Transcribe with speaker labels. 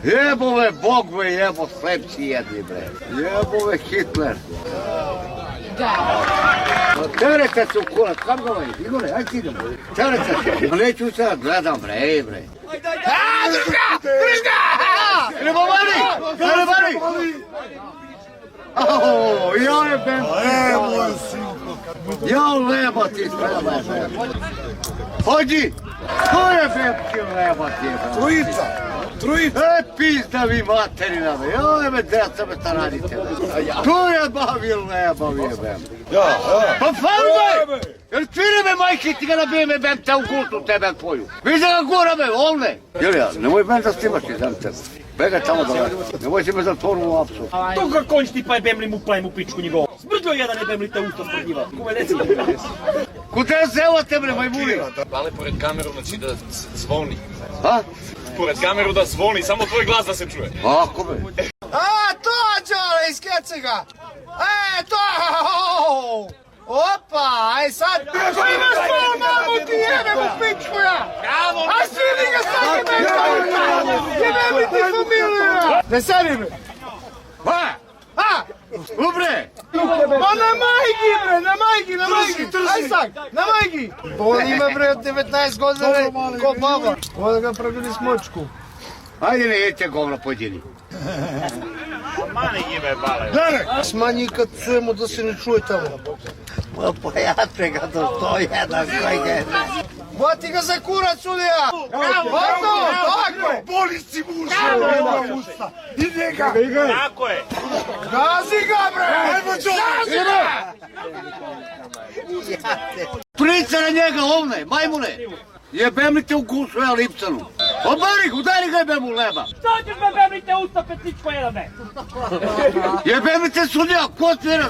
Speaker 1: Jebove Bog me jebo slepci jedni bre. Jebove Hitler. Terete se u kurac, kam ga ovaj? Igore, aj ti idemo. Terete se. Neću sad, gledam bre, ej bre. Drž ga! Idemo vani! Ja jebem.
Speaker 2: Moj sinko.
Speaker 1: Ja leba ti treba. Hođi! Ko je bebki leba ti jebem?
Speaker 2: Trojica.
Speaker 1: Pizda vi materina me, joj me deca me šta radite. Tu je bavi leba vi jebem.
Speaker 2: Ja.
Speaker 1: Pa farme! Jel tvire me majke ti ga nabijem jebem te u gutu tebe tvoju. Vidi ga gura me, ovne. Jel ja, nemoj ben da snimaš izam tebe. Begaj tamo da radi. Nemoj si me zatvornu u apsu.
Speaker 3: Тука конч ти па ебем ли му плаем у пичку него. Смрđo jedan ебем li te usta sprnjiva. Kome ne znam.
Speaker 1: Kuda je zelate bre majmuni?
Speaker 4: Ali pored kameru znači da zvoni.
Speaker 1: A?
Speaker 4: Pored kameru da zvoni, samo tvoj glas da se čuje.
Speaker 1: Ako be?
Speaker 2: A, to, Đole, iskeci ga. To! Opa, aj sad. Imaš svoju mamu ti jebem u pičku ja. A svi ga sad jebem za jebem li ti familiju ja. Ne sedi me.
Speaker 1: Ubre!
Speaker 2: Pa na majki bre, na majki. Aj sad, na majki. On ima bre od 19 godina ko baba. Ovo da ga pravili smočku.
Speaker 1: Ajde ne jedite govno podijeli.
Speaker 4: Mani ime bale.
Speaker 2: Smanji kad čujemo da se ne čuje tamo.
Speaker 1: Pojate ga do 101 koji ga je.
Speaker 2: Bati ga za kurac, sudija! Gotovo, tako je!
Speaker 5: Boli si muša, usta. Ide ga!
Speaker 4: Tako je.
Speaker 2: Gazi ga, bre!
Speaker 5: Ajmo, Đole!
Speaker 1: Prica na njega ovne, majmune! Jebem li te u gusu ja lipcanu? Obari ga, udari ga jebem u leba!
Speaker 3: Što ćeš me ебем li te usta petičko jedan me?
Speaker 1: Jebem li te sudija, ko tvira?